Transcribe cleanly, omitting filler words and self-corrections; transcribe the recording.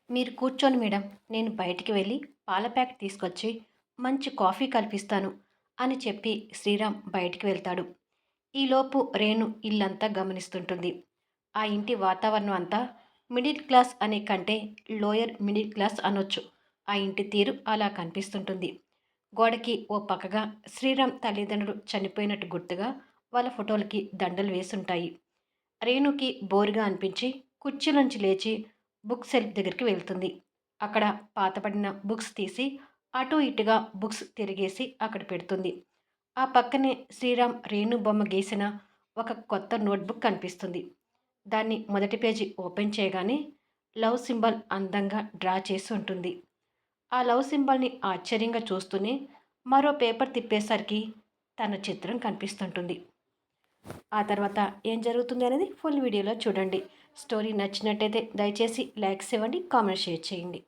మీరు కూర్చోండి మేడం, నేను బయటికి వెళ్ళి పాల ప్యాకెట్ తీసుకొచ్చి మంచి కాఫీ కల్పిస్తాను అని చెప్పి శ్రీరామ్ బయటికి వెళ్తాడు. ఈలోపు రేణు ఇల్లంతా గమనిస్తుంటుంది. ఆ ఇంటి వాతావరణం అంతా మిడిల్ క్లాస్ అనే కంటే లోయర్ మిడిల్ క్లాస్ అనొచ్చు. ఆ ఇంటి తీరు అలా కనిపిస్తుంటుంది. గోడకి ఓ పక్కగా శ్రీరామ్ తల్లిదండ్రులు చనిపోయినట్టు గుర్తుగా వాళ్ళ ఫోటోలకి దండలు వేసుంటాయి. రేణుకి బోరుగా అనిపించి కుర్చీలోంచి లేచి బుక్ సెల్ఫ్ దగ్గరికి వెళ్తుంది. అక్కడ పాతబడిన బుక్స్ తీసి అటు ఇటుగా బుక్స్ తిరిగేసి అక్కడ పెడుతుంది. ఆ పక్కనే శ్రీరామ్ రేణు బొమ్మ గీసిన ఒక కొత్త నోట్బుక్ కనిపిస్తుంది. దాన్ని మొదటి పేజీ ఓపెన్ చేయగానే లవ్ సింబల్ అందంగా డ్రా చేసి ఉంటుంది. ఆ లవ్ సింబల్ని ఆశ్చర్యంగా చూస్తూనే మరో పేపర్ తిప్పేసరికి తన చిత్రం కనిపిస్తుంటుంది. ఆ తర్వాత ఏం జరుగుతుంది అనేది ఫుల్ వీడియోలో చూడండి. స్టోరీ నచ్చినట్టయితే దయచేసి లైక్స్ ఇవ్వండి, కామెంట్ షేర్ చేయండి.